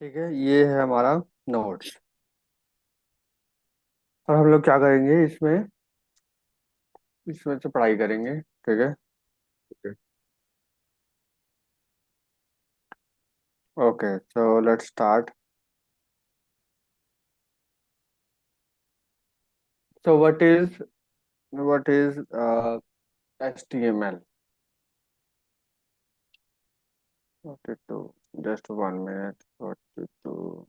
ठीक है, ये है हमारा नोट्स। और हम लोग क्या करेंगे इसमें इसमें से पढ़ाई करेंगे। ठीक है। Okay, so let's start. So what is HTML? Okay, तो just 1 minute। 42।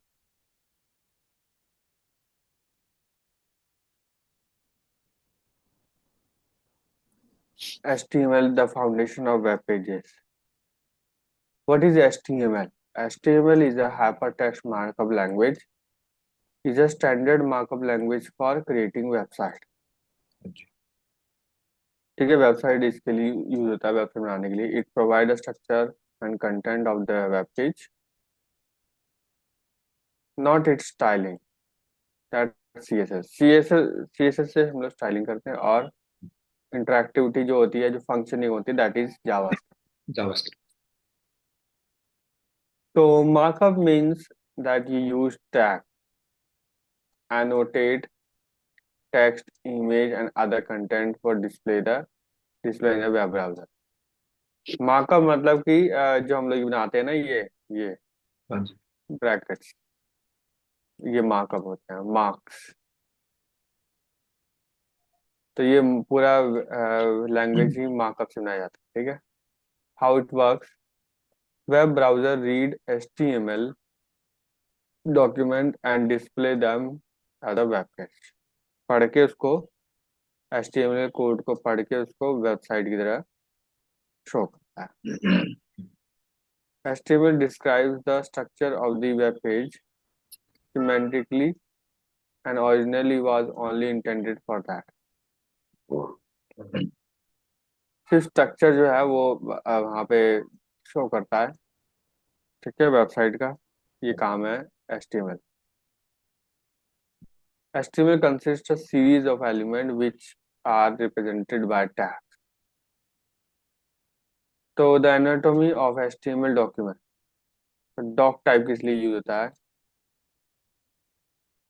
HTML, the foundation of web pages. What is HTML? HTML is a hypertext markup language. Is a standard markup language for creating website. ठीक है, website इसके लिए use होता है, website बनाने के लिए। It provide structure and content of the web page, not it styling. That CSS से हम लोग स्टाइलिंग करते हैं, और इंटरेक्टिविटी जो होती है, जो फंक्शनिंग होती है, दैट इज जावास्क्रिप्ट। जावास्क्रिप्ट। तो markup means that you use tag, annotate text, image and other content for display in a web browser। Markup मतलब कि जो हम लोग बनाते हैं ना, ये हाँ जी। ब्रैकेट्स, ये मार्कअप होते हैं, मार्क्स। तो ये पूरा लैंग्वेज ही मार्कअप से बनाया जाता है। ठीक है। How it works: web browser read HTML document and display them as a web page. पढ़ के उसको, HTML कोड को पढ़ के उसको वेबसाइट की तरह शो करता है। HTML describes the structure of the web page semantically and originally was only intended for that। सिर्फ स्ट्रक्चर जो है वो वहाँ पे शो करता है। ठीक है, वेबसाइट का ये काम है HTML। HTML consists a series of elements which are represented by tags। तो the anatomy of HTML document, doc type किस लिए यूज होता है?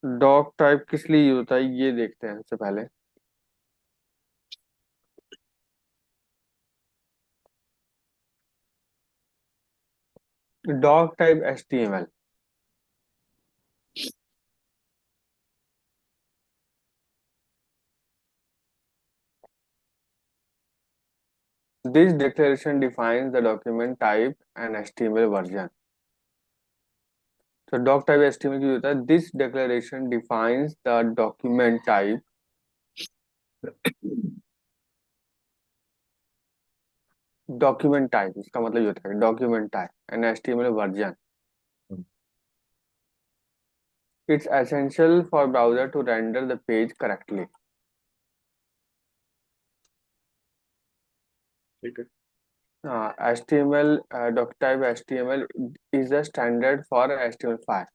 डॉक टाइप किस लिए यूज होता है ये देखते हैं सबसे पहले। Doc type HTML, this declaration defines the document type and HTML version। तो डॉक टाइप HTML की होता है, this declaration defines the document type, document type इसका मतलब ये होता है document type and HTML version. It's essential for browser to render the page correctly. ठीक है। HTML, doc type HTML is the standard for HTML5।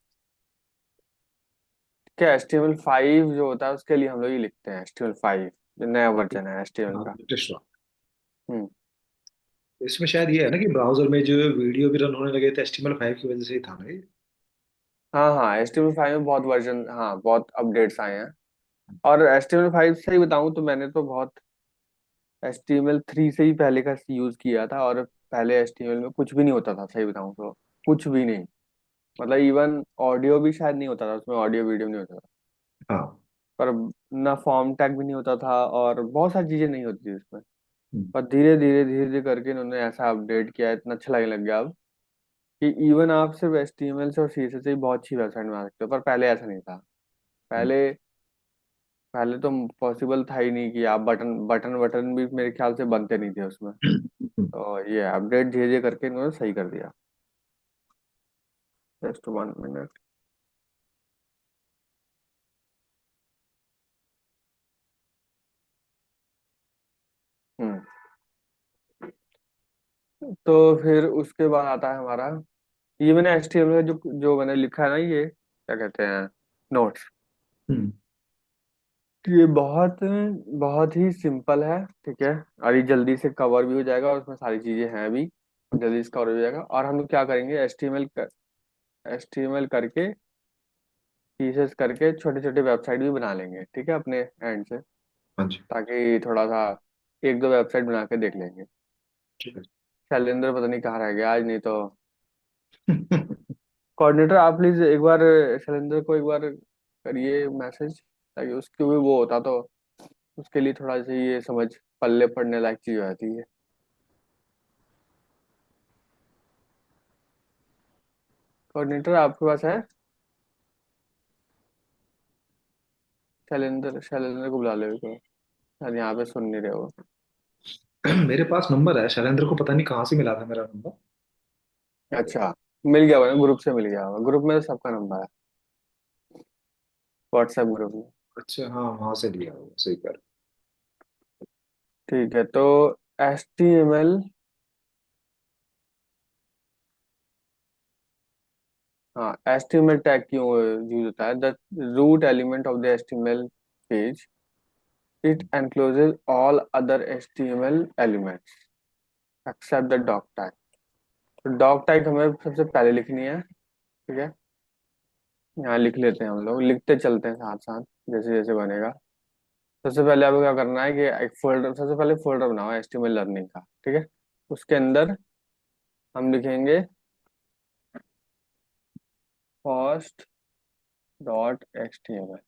क्या HTML5 जो होता है उसके लिए हम लोग ये लिखते हैं HTML5, जो नया वर्जन है HTML हाँ, का। लेटेस्ट। हम्म। इसमें शायद ये है ना कि ब्राउजर में जो वीडियो भी रन होने लगे थे HTML5 की वजह से ही था ना ये। हाँ हाँ, HTML5 में बहुत वर्जन, हाँ बहुत अपडेट्स आए हैं। और HTML5 से ही बताऊं तो मैंने तो बहुत HTML3 से ही पहले का यूज किया था, और पहले HTML में कुछ भी नहीं होता था, सही बताऊं तो कुछ भी नहीं। मतलब इवन ऑडियो भी शायद नहीं होता था उसमें, ऑडियो वीडियो नहीं होता था। हाँ। पर ना फॉर्म टैग भी नहीं होता था, और बहुत सारी चीजें नहीं होती थी उसमें। हम्म। पर धीरे धीरे धीरे धीरे करके इन्होंने ऐसा अपडेट किया, इतना अच्छा लगने लग गया अब कि इवन आप सिर्फ HTML से और CSS से ही बहुत अच्छी वेबसाइट बना सकते हो। पर पहले ऐसा नहीं था। हम्म। पहले पहले तो पॉसिबल था ही नहीं कि आप बटन बटन बटन भी मेरे ख्याल से बनते नहीं थे उसमें। तो ये अपडेट धीरे धीरे करके इन्होंने सही कर दिया। Just 1 minute। हम्म। तो फिर उसके बाद आता है हमारा, ये मैंने HTML में जो जो मैंने लिखा है ना, ये क्या कहते हैं, नोट्स। हम्म। ये बहुत बहुत ही सिंपल है। ठीक है। और ये जल्दी से कवर भी हो जाएगा, और उसमें सारी चीजें हैं भी, जल्दी से कवर हो जाएगा। और हम लोग क्या करेंगे, HTML HTML करके, CSS करके छोटे छोटे वेबसाइट भी बना लेंगे, ठीक है, अपने एंड से, हाँ जी। ताकि थोड़ा सा एक दो वेबसाइट बना के देख लेंगे। ठीक है। शैलेंद्र पता नहीं कहाँ रह गया आज, नहीं तो कोऑर्डिनेटर आप प्लीज एक बार शैलेंद्र को एक बार करिए मैसेज, ताकि उसकी भी वो होता तो उसके लिए थोड़ा सा ये समझ पल्ले पड़ने लायक चीज हो जाती है। कोऑर्डिनेटर आपके पास है? शैलेंद्र, शैलेंद्र को बुला लो एक बार। शायद यहाँ पे सुन नहीं रहे हो। मेरे पास नंबर है शैलेंद्र को, पता नहीं कहाँ से मिला था मेरा नंबर। अच्छा, मिल गया होगा, ग्रुप से मिल गया होगा, ग्रुप में तो सबका नंबर है, व्हाट्सएप ग्रुप में। अच्छा हाँ, वहां से लिया वो, सही कर। ठीक है, तो HTML, हाँ, HTML टैग क्यों यूज होता है? The root element of the HTML page, it encloses all other HTML elements except the doc tag। तो डॉग टैग हमें सबसे पहले लिखनी है, ठीक है। यहाँ लिख लेते हैं, हम लोग लिखते चलते हैं साथ साथ, जैसे जैसे बनेगा। सबसे पहले आपको क्या करना है कि एक फोल्डर, सबसे पहले फोल्डर बनाओ HTML लर्निंग का, ठीक है। उसके अंदर हम लिखेंगे फर्स्ट डॉट HTML,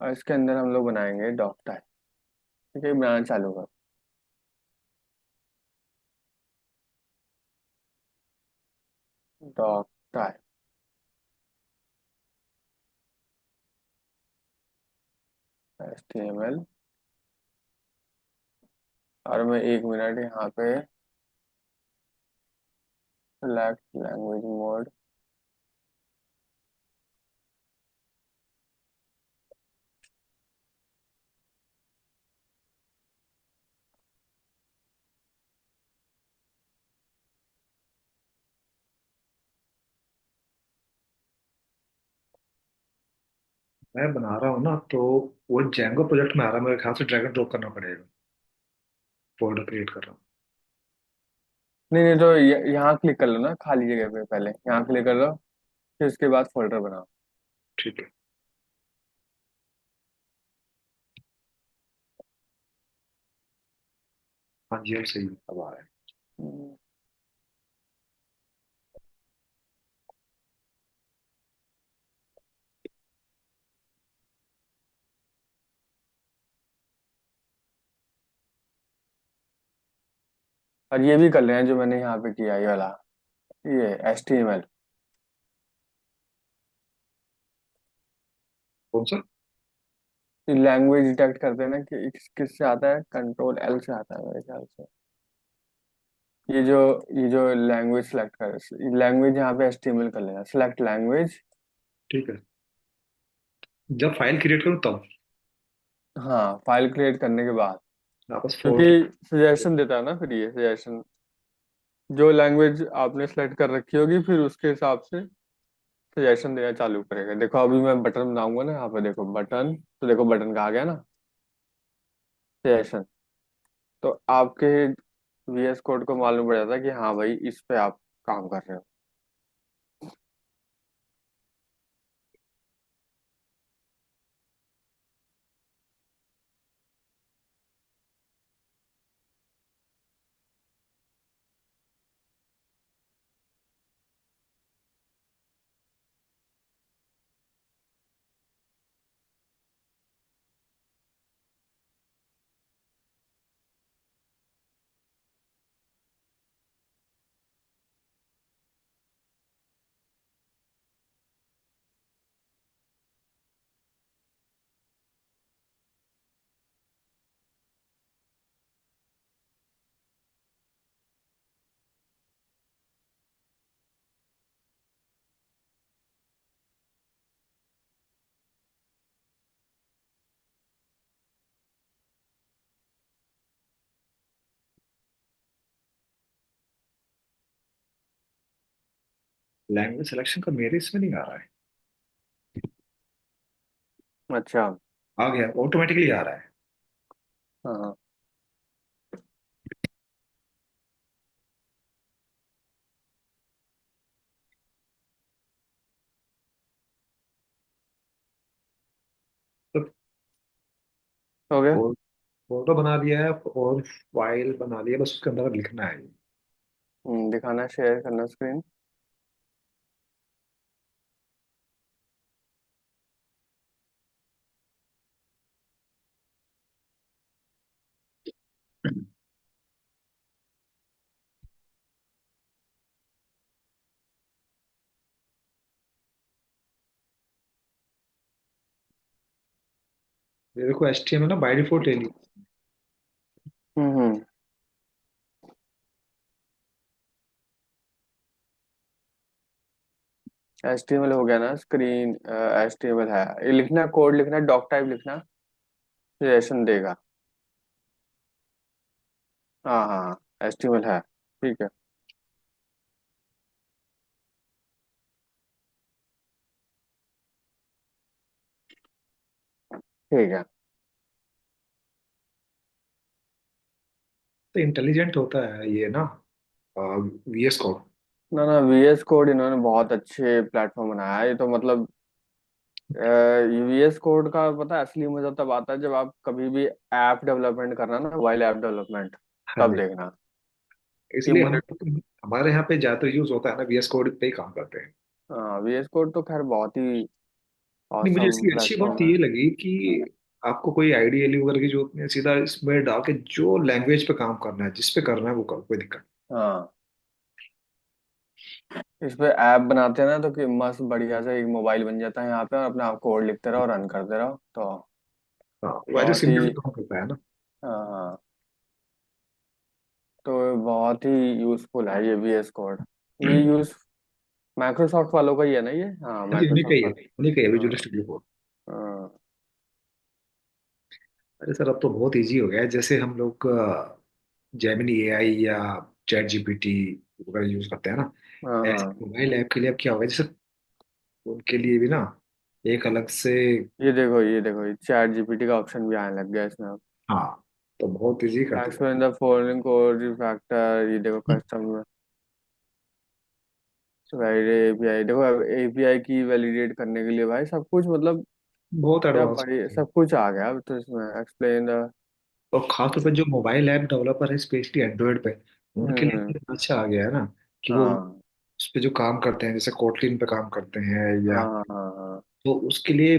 और इसके अंदर हम लोग बनाएंगे डॉक टैग, ठीक है। बनाना चालू कर, डॉक टैग HTML, और मैं 1 मिनट यहाँ पे सिलेक्ट लैंग्वेज मोड, मैं बना रहा हूँ ना, तो वो जेंगो प्रोजेक्ट में आ रहा है, मेरे ख्याल से ड्रैग एंड ड्रॉप करना पड़ेगा। फोल्डर क्रिएट कर रहा हूँ। नहीं नहीं, तो यहाँ क्लिक कर लो ना, खाली जगह पे पहले यहाँ क्लिक कर लो, फिर उसके बाद फोल्डर बनाओ। ठीक है। हाँ जी, अब सही है, अब आ रहा है। हम्म, और ये भी कर रहे हैं जो मैंने यहाँ पे किया, ये वाला, ये HTML कौन सा? लैंग्वेज डिटेक्ट करते हैं ना कि किससे आता है, Ctrl L से आता है मेरे ख्याल से। ये जो ये जो लैंग्वेज सेलेक्ट कर, लैंग्वेज यहाँ पे HTML कर लेना, सेलेक्ट लैंग्वेज। ठीक है। जब फाइल क्रिएट करूँ तब? हाँ, फाइल क्रिएट करने के बाद, वापस फोल्डर। क्योंकि सजेशन देता है ना, फिर ये सजेशन, जो लैंग्वेज आपने सेलेक्ट कर रखी होगी फिर उसके हिसाब से सजेशन देना चालू करेगा। देखो अभी मैं बटन बनाऊंगा ना, यहाँ पे देखो बटन, तो देखो बटन का आ गया ना सजेशन, तो आपके VS कोड को मालूम पड़ जाता है कि हाँ भाई इस पे आप काम कर रहे हो। लैंग्वेज सिलेक्शन का मेरे इसमें नहीं आ रहा है। अच्छा। आ गया, ऑटोमेटिकली आ रहा है। हाँ, हो गया। और फोटो बना लिया है और फाइल बना लिया, बस उसके अंदर अब लिखना है। दिखाना, शेयर करना स्क्रीन। ये देखो HTML ना बाय डिफॉल्ट ले ली। हम्म। HTML हो गया ना स्क्रीन, HTML है। ये लिखना, कोड लिखना, डॉक टाइप लिखना, सजेशन देगा। हाँ हाँ, HTML है, ठीक है। ठीक है। तो इंटेलिजेंट होता है ये ना, VS कोड। ना ना, VS कोड इन्होंने बहुत अच्छे प्लेटफॉर्म बनाया है। ये तो मतलब VS कोड का पता है असली मजा तब आता है जब आप कभी भी ऐप डेवलपमेंट करना ना, मोबाइल ऐप डेवलपमेंट, हाँ तब जी। देखना कि इसलिए मुझे। हमारे यहाँ पे ज्यादातर यूज होता है ना, VS कोड पे ही काम करते हैं। हाँ, VS कोड तो खैर बहुत ही नहीं, मुझे औसम इसकी अच्छी बात प्लेटफॉर्म है। ये लगी कि आपको कोई आईडीएल वगैरह की जरूरत नहीं है, सीधा इसमें डाल के जो लैंग्वेज पे काम करना है, जिस पे करना है वो करो, कोई दिक्कत हाँ, इस पे ऐप बनाते हैं ना तो कि मस्त बढ़िया से एक मोबाइल बन जाता है यहाँ पे, और अपने आप कोड लिखते रहो, रन करते रहो, तो नहीं। हाँ, वो ऐसे बहुत सिंपल ही। काम करता है ना। हाँ हाँ, तो बहुत ही यूजफुल है ये VS कोड। ये यूज माइक्रोसॉफ्ट वालों का ही है ना ये? हाँ, हाँ जी, उन्हीं का माइक्रोसॉफ्ट ही है। वाला। उन्हीं का ही है विजुअल हाँ स्टूडियो कोड। हाँ अरे सर, अब तो बहुत इजी हो गया है। जैसे हम लोग जेमिनी AI या चैट जीपीटी वगैरह यूज करते हैं ना, हाँ ऐसे हाँ। मोबाइल ऐप के लिए अब क्या होगा, जैसे उनके लिए भी ना एक अलग से। ये देखो ये चैट जीपीटी का ऑप्शन भी आने लग गया इसमें अब। हाँ, तो बहुत इजी कर दिया। Explain the following code factor, ये देखो कस्टम वैलिड एपीआई, देखो अब एपीआई की वैलिडेट करने के लिए भाई सब कुछ मतलब बहुत क्या एडवांस। बढ़िया सब कुछ आ गया अब तो इसमें। Explain the. और खासतौर पर जो मोबाइल ऐप डेवलपर है, स्पेशली एंड्रॉयड पे, उनके लिए हम्म। तो अच्छा आ गया है ना, कि वो हाँ उस पे जो काम करते हैं, जैसे कोटलिन पे काम करते हैं या, हाँ हाँ हाँ तो उसके लिए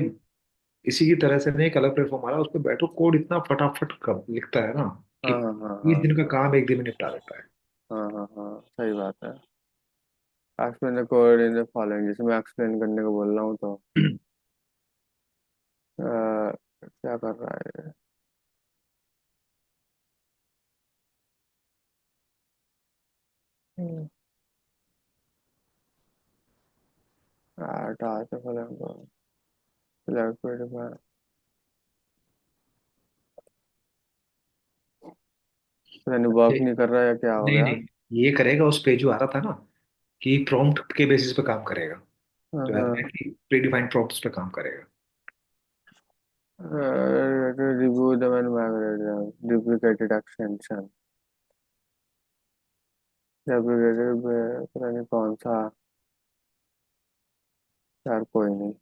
इसी की तरह से ना एक अलग प्लेटफॉर्म आ रहा है, उस पे बैठो, कोड इतना फटाफट लिखता है ना कि हाँ हाँ हाँ 20 दिन हाँ का काम एक दिन में निपटा देता है। हाँ हाँ हाँ, सही बात है। Explain the code in the following, जैसे मैं एक्सप्लेन करने को बोल रहा हूँ तो क्या कर रहा है ये? टास्क फॉलोइंग, सिलेक्ट, पता नहीं वर्क ये- नहीं कर रहा है या क्या हो नहीं गया। नहीं, ये करेगा उस पे जो आ रहा था ना, कि प्रॉम्प्ट के बेसिस पे काम करेगा। हाँ जो है ना हाँ। कि प्री डिफाइंड प्रॉम्प्ट्स पे काम करेगा। Review the manufacturer duplicated extension, duplicated, पता नहीं कौन सा। यार कोई नहीं।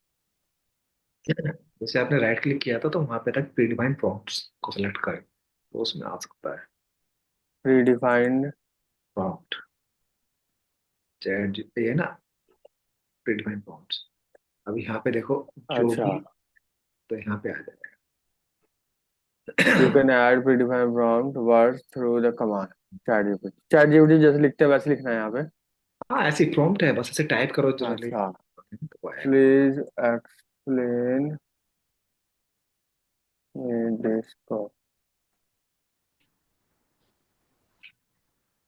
जैसे आपने राइट क्लिक किया था तो वहां पे था प्री डिफाइंड प्रॉम्प्ट्स को सिलेक्ट करें, तो उसमें आ सकता है प्री डिफाइंड। प्रॉम्प्ट। चैट ये है ना, प्री डिफाइंड प्रॉम्प्ट्स। अब यहाँ पे देखो, जो अच्छा, भी, तो यहाँ पे आ यू जाएगा। Can add pre defined prompt words through the command. Chat GPT जैसे लिखते हैं वैसे लिखना है यहाँ पे। हाँ, ऐसी प्रॉम्प्ट है, बस ऐसे टाइप करो जनरली अच्छा, तो वो आएगा। प्लीज एक्सप्लेन दिस को।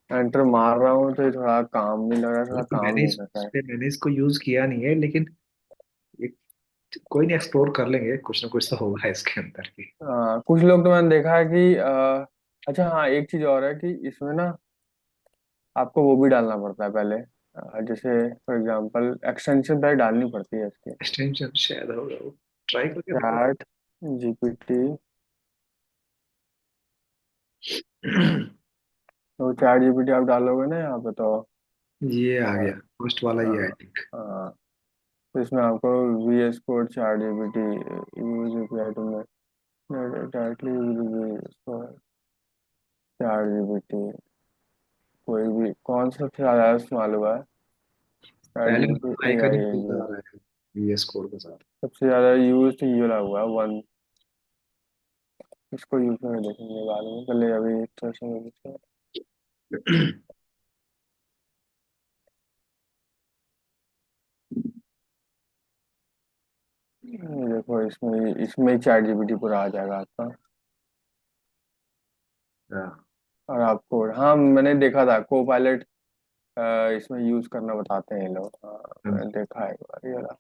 एंटर मार रहा हूँ तो ये थोड़ा काम नहीं लग रहा, थोड़ा हालांकि काम नहीं कर रहा है। मैंने इसको यूज किया नहीं है, लेकिन ये कोई नहीं, एक्सप्लोर कर लेंगे, कुछ ना कुछ तो होगा इसके अंदर भी। कुछ लोग तो मैंने देखा है कि अच्छा हाँ, एक चीज और है कि इसमें ना आपको वो भी डालना पड़ता है पहले। जैसे फॉर एग्जांपल एक्सटेंशन पहले डालनी पड़ती है इसकी। एक्सटेंशन शायद होगा वो, ट्राई करके देखो। चैट जीपीटी, तो चैट जीपीटी आप डालोगे ना यहाँ पे तो ये आ हाँ गया, फर्स्ट वाला ये आई हाँ थिंक। हाँ, तो इसमें आपको VS code chat GPT use API to directly chat GPT, कोई भी कौन सा सबसे ज्यादा इस्तेमाल हुआ है? चार पहले जीबीटी भाई ए का नहीं आई चलता इंजन, आ रहा है वीएस कोड के साथ। सबसे ज्यादा यूज तो ये वाला हुआ है वन। इसको यूज करके देखेंगे बाद में, पहले अभी तो ये देखो, इसमें इसमें चैट जीपीटी पूरा आ जाएगा आपका। हाँ। और आपको, हाँ मैंने देखा था को पायलट इसमें यूज करना बताते हैं ये लोग, हाँ हाँ मैंने जी। देखा है एक बार ये वाला।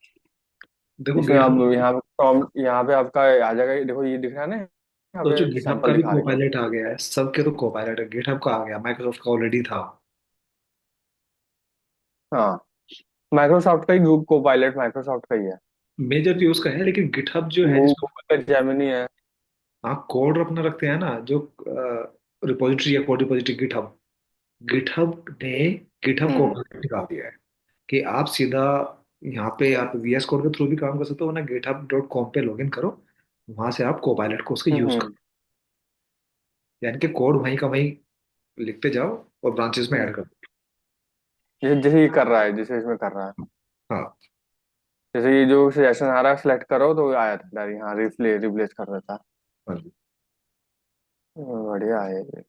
देखो इसमें आप गिटहब, यहाँ पे प्रॉम्प्ट, यहाँ पे आपका आ जाएगा, ये देखो ये दिख रहा है ना, यहाँ सोचो पे गिटहब सैंपल का भी दिखा रहे हैं। कोपायलट आ गया है, सबके तो कोपायलट है, गिटहब का आ गया, माइक्रोसॉफ्ट का ऑलरेडी था। हाँ, माइक्रोसॉफ्ट का ही को पायलट माइक्रोसॉफ्ट का ही है। मेजर यूज का है, लेकिन गिटहब जो है जिसमें गूगल का जेमिनी है। आप कोड अपना रखते हैं ना, जो रिपोजिटरी या कोड रिपोजिटरी गिटहब, गिटहब ने गिटहब हम्म कोपायलट निकाल दिया है कि आप सीधा यहाँ पे आप वीएस कोड के थ्रू भी काम कर सकते हो ना, github.com पे लॉगिन करो, वहां से आप कोपायलट को उसके यूज करो, हम्म यानी कि कोड वहीं का वहीं लिखते जाओ और ब्रांचेस में हम्म। ऐड कर दो। जैसे जैसे ये कर रहा है, जैसे इसमें कर रहा है, हाँ। जैसे ये जो सजेशन आ रहा है सेलेक्ट करो तो आया था डायरी, हाँ रिप्लेस कर देता है। हाँ जी। बढ़िया है ये।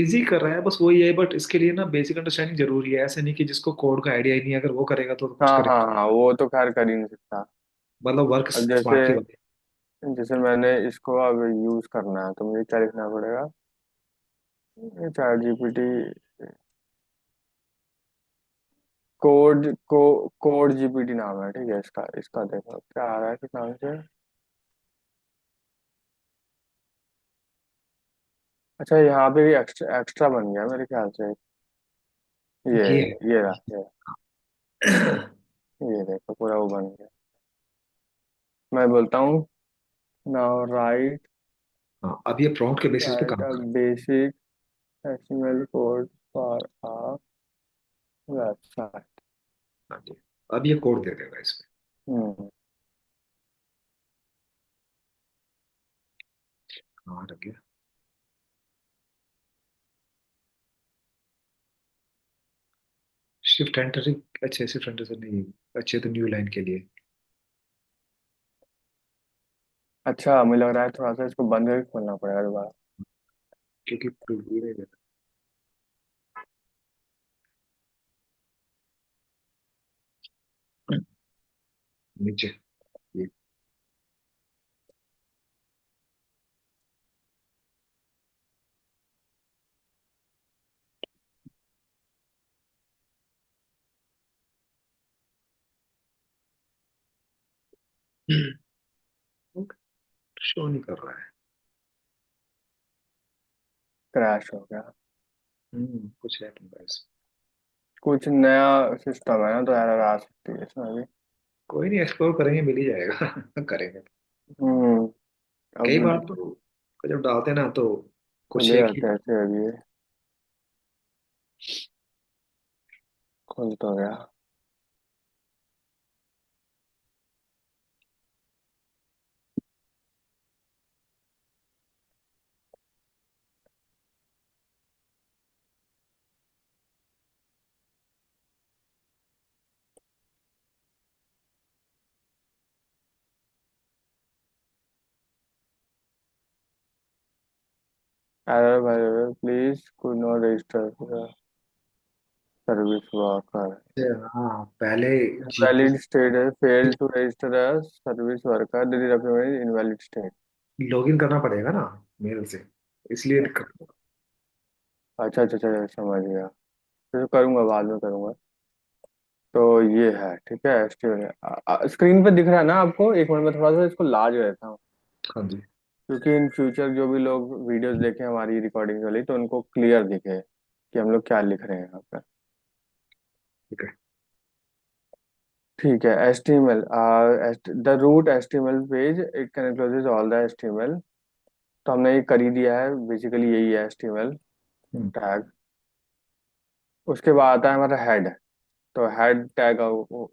इजी कर रहा है, बस वही है, बट इसके लिए ना बेसिक अंडरस्टैंडिंग जरूरी है, ऐसे नहीं कि जिसको कोड का आइडिया ही नहीं है अगर वो करेगा तो कुछ हाँ करे। हाँ हाँ, वो तो खैर कर ही नहीं सकता। मतलब वर्क अब जैसे, स्मार्टली वाले। जैसे मैंने इसको अब यूज करना है तो मुझे क्या लिखना पड़ेगा? चैट जीपीटी कोड जीपीटी नाम है, ठीक है इसका, इसका देखो क्या आ रहा है, किस नाम से। अच्छा यहाँ पे भी एक्स्ट्रा एक्स्ट्रा बन गया मेरे ख्याल से। ये ये ये रहा है। ये देखो पूरा वो बन गया। मैं बोलता हूँ, नाउ राइट, हाँ, अब ये प्रॉम्प्ट के बेसिस पे राइट काम अ करो। Basic HTML code for a website. हाँ जी। अब ये कोड दे देगा इसमें। हम्म। हाँ, रख गया। शिफ्ट एंटर, अच्छे शिफ्ट एंटर से नहीं, अच्छे तो न्यू लाइन के लिए। अच्छा मुझे लग रहा है थोड़ा सा इसको बंद करके खोलना पड़ेगा दोबारा। क्योंकि प्रीव्यू नहीं देता। नीचे ये। शो नहीं कर रहा है। क्रैश हो गया। कुछ है अपने पास। कुछ नया सिस्टम है ना, तो एरर आ सकती है इसमें भी। कोई नहीं, एक्सप्लोर करेंगे, मिल ही जाएगा। करेंगे। हम्म। कई अब बार तो जब डालते हैं ना तो कुछ एक खुलेगा ही। कैसे अभी ये? खुल तो गया। Error variable please could not register service worker. हाँ, पहले जीपी इनवैलिड स्टेट है, fail to register as service worker, this is invalid state. Login करना पड़ेगा ना मेल से, इसलिए दिक्कत। अच्छा अच्छा अच्छा, समझ गया। फिर करूंगा, बाद में करूंगा। तो ये है, ठीक है एचटीएमएल स्क्रीन पे दिख रहा है ना आपको? एक मिनट में थोड़ा सा इसको लार्ज रहता हूँ, हाँ जी। क्योंकि इन फ्यूचर जो भी लोग वीडियोस देखें हमारी रिकॉर्डिंग वाली, तो उनको क्लियर दिखे कि हम लोग क्या लिख रहे हैं यहाँ पे। ठीक है। ठीक है, HTML the root HTML page it can encloses all the HTML। तो हमने ये कर ही दिया है, बेसिकली यही है HTML हम्म। टैग। उसके बाद आता है हमारा हेड। तो हेड टैग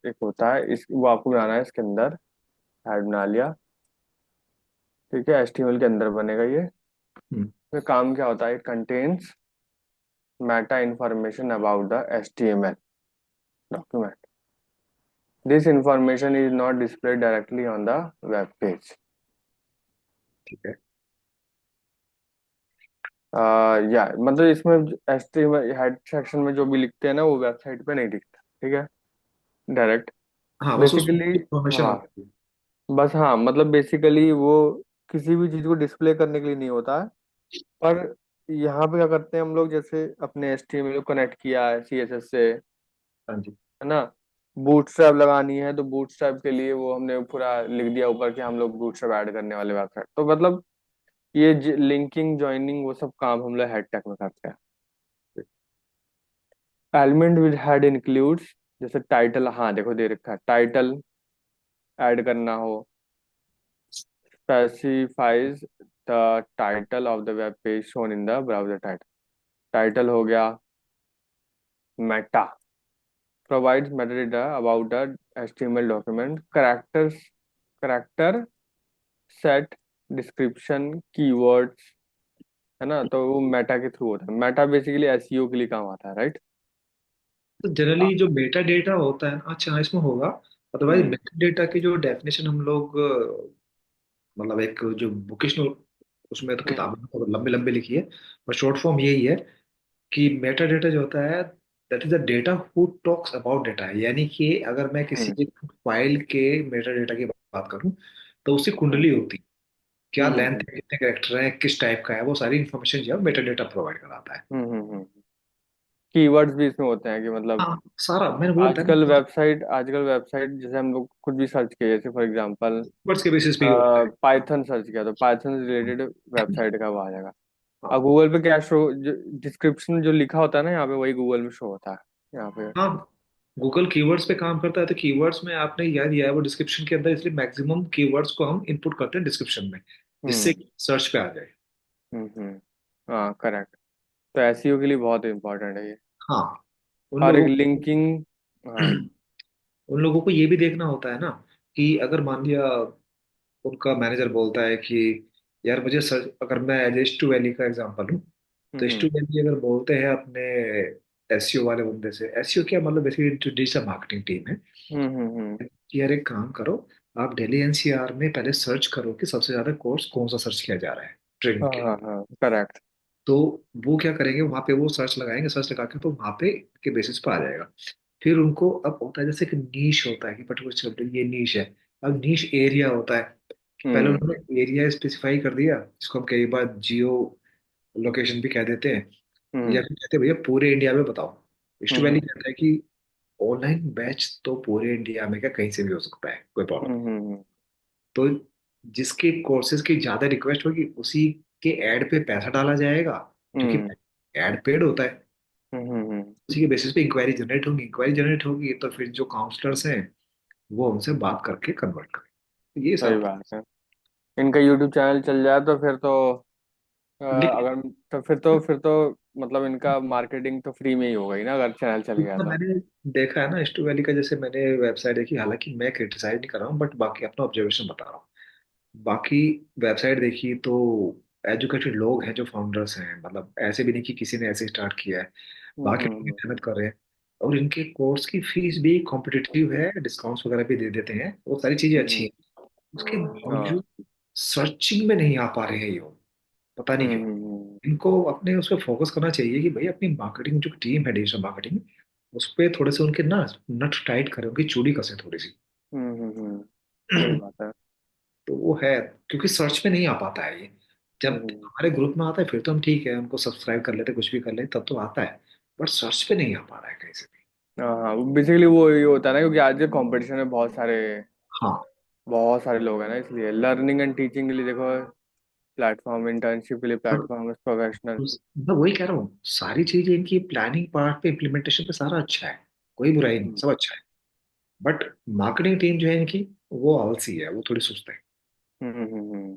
एक होता है, इस वो आपको बनाना है इसके अंदर। हेड बना लिया। ठीक है, HTML के अंदर बनेगा ये। हम्म। तो काम क्या होता है, it contains Meta information about the HTML document. This information is not displayed directly on the web page. ठीक है। या मतलब इसमें HTML हेड सेक्शन में जो भी लिखते हैं ना, वो वेबसाइट पे नहीं दिखता, ठीक है, डायरेक्ट। हाँ, बस उसमें बेसिकली इंफॉर्मेशन हाँ, होती है। बस हाँ, मतलब बेसिकली वो किसी भी चीज को डिस्प्ले करने के लिए नहीं होता है। पर यहाँ पे क्या करते हैं हम लोग, जैसे अपने HTML को कनेक्ट किया है CSS से, हाँ जी। है ना, बूटस्ट्रैप लगानी है तो बूटस्ट्रैप के लिए वो हमने पूरा लिख दिया ऊपर कि हम लोग बूटस्ट्रैप ऐड करने वाले वेबसाइट, तो मतलब ये लिंकिंग ज्वाइनिंग वो सब काम हम लोग हेड टेक में करते हैं। एलिमेंट विद हेड इंक्लूड्स, जैसे टाइटल, हाँ देखो दे रखा है, टाइटल ऐड करना हो, specifies the title of the web page shown in the browser title. Title हो गया। Meta provides metadata about the HTML document, characters, character set, description, keywords, है ना, तो वो मेटा के थ्रू होता है। मेटा बेसिकली SEO के लिए काम आता है, राइट। तो जनरली जो मेटा डेटा होता है, अच्छा हाँ, इसमें होगा। अदरवाइज हम्म मेटा डेटा की जो डेफिनेशन हम लोग मतलब एक जो बुकिश उसमें तो हम्म किताबें तो लंबी लंबी लिखी है, और शॉर्ट फॉर्म यही है कि मेटा डेटा जो होता है, that is the data who talks about data, यानी कि अगर मैं किसी हम्म एक फाइल के मेटा डेटा की बात करूं, तो उसकी हम्म कुंडली होती है, क्या लेंथ हम्म है, कितने कैरेक्टर है, किस टाइप का है, वो सारी इन्फॉर्मेशन जो है मेटा डेटा प्रोवाइड कराता है। कीवर्ड्स भी इसमें होते हैं कि मतलब हाँ, सारा मैंने बोला था आजकल ना, वेबसाइट आजकल वेबसाइट जैसे हम लोग कुछ भी सर्च किए, जैसे फॉर एग्जांपल वर्ड्स के बेसिस पे ही होता है। पाइथन सर्च किया तो पाइथन रिलेटेड वेबसाइट का वो आ जाएगा। और हाँ। गूगल पे क्या शो, डिस्क्रिप्शन जो लिखा होता है ना यहाँ पे, वही गूगल में शो होता है यहाँ पे। हाँ, गूगल कीवर्ड्स पे काम करता है, तो कीवर्ड्स में आपने याद दिया है वो डिस्क्रिप्शन के अंदर, इसलिए मैक्सिमम कीवर्ड्स को हम इनपुट करते हैं डिस्क्रिप्शन में, जिससे हम्म सर्च पे आ जाए। हम्म। हाँ करेक्ट। तो SEO के लिए बहुत इंपॉर्टेंट है ये। हाँ, उन और एक लोगों लिंकिंग। हाँ। उन लोगों को ये भी देखना होता है ना, कि अगर मान लिया उनका मैनेजर बोलता है कि यार मुझे सर्च, अगर मैं एज एच टू वैली का एग्जांपल हूँ, तो एच टू हम्म वैली अगर बोलते हैं अपने एसईओ वाले बंदे से, एसईओ क्या मतलब बेसिकली जो डिजिटल मार्केटिंग टीम है, हम्म। कि यार एक काम करो, आप दिल्ली एनसीआर में पहले सर्च करो कि सबसे ज्यादा कोर्स कौन सा सर्च किया जा रहा है ट्रेनिंग हाँ के लिए। हाँ हाँ करेक्ट। तो वो क्या करेंगे, वहां पे वो सर्च लगाएंगे, सर्च लगा के तो वहां पे के बेसिस पे आ जाएगा। फिर उनको अब होता है जैसे कि नीश होता है, कि पर्टिकुलर चैप्टर ये नीश है। अब नीश एरिया होता है, कि पहले हम्म उन्होंने एरिया स्पेसिफाई कर दिया, जिसको हम कई बार जियो लोकेशन भी कह देते हैं, या हम्म फिर कहते हैं भैया पूरे इंडिया में बताओ। ईस्ट वैली हम्म कहता है कि ऑनलाइन बैच तो पूरे इंडिया में क्या कहीं से भी हो सकता है, कोई प्रॉब्लम नहीं। हम्म तो जिसके कोर्सेज की ज्यादा रिक्वेस्ट होगी, उसी के ऐड पे पैसा डाला जाएगा, क्योंकि हम्म ऐड पेड होता है। हम्म। उसी के बेसिस पे इंक्वायरी जनरेट होगी, इंक्वायरी जनरेट होगी तो फिर जो काउंसलर्स हैं वो उनसे बात करके कन्वर्ट करें। तो ये सही सब। बात है। इनका YouTube चैनल चल जाए तो फिर तो लेकिन अगर, तो फिर तो मतलब इनका मार्केटिंग तो फ्री में ही होगा ही ना, अगर चैनल चल गया जितना तो। मैंने देखा है ना स्टू वैली का, जैसे मैंने वेबसाइट देखी, हालांकि मैं क्रिटिसाइज नहीं कर रहा हूँ, बट बाकी अपना ऑब्जर्वेशन बता रहा हूँ। बाकी वेबसाइट देखी तो एजुकेटेड लोग हैं जो फाउंडर्स हैं, मतलब ऐसे भी नहीं कि किसी ने ऐसे स्टार्ट किया है, बाकी लोग भी हम्म। मेहनत कर रहे हैं। और इनके कोर्स की फीस भी कॉम्पिटिटिव है, डिस्काउंट्स वगैरह भी दे देते हैं, वो सारी चीजें अच्छी हम्म, हैं। उसके हाँ। बावजूद सर्चिंग में नहीं आ पा रहे हैं ये लोग, पता नहीं क्यों। हम्म इनको अपने उस पर फोकस करना चाहिए कि भाई अपनी मार्केटिंग जो टीम है, डिजिटल मार्केटिंग, उस पर थोड़े से उनके ना नट टाइट करें, उनकी चूड़ी कसे थोड़ी सी। सही बात है। तो वो है, क्योंकि सर्च में नहीं आ पाता है ये। जब हम्म। हमारे ग्रुप में आता है फिर तो हम ठीक है, उनको सब्सक्राइब कर लेते, कुछ भी कर लेते, तब तो आता है। बट सर्च पे नहीं आ पा रहा है कहीं से भी। हाँ हाँ, बेसिकली वो ये होता है ना, क्योंकि आज के कंपटीशन में हाँ, बहुत सारे लोग हैं ना, इसलिए लर्निंग एंड टीचिंग के लिए देखो प्लेटफॉर्म, इंटर्नशिप के लिए और प्लेटफॉर्म, प्रोफेशनल। मैं वही कह रहा हूँ, सारी चीजें इनकी प्लानिंग पार्ट पे, इम्प्लीमेंटेशन पे सारा अच्छा है, कोई बुराई नहीं, हम्म सब अच्छा है। बट मार्केटिंग टीम जो है इनकी, वो आलसी है, वो थोड़ी सुस्त है। हम्म।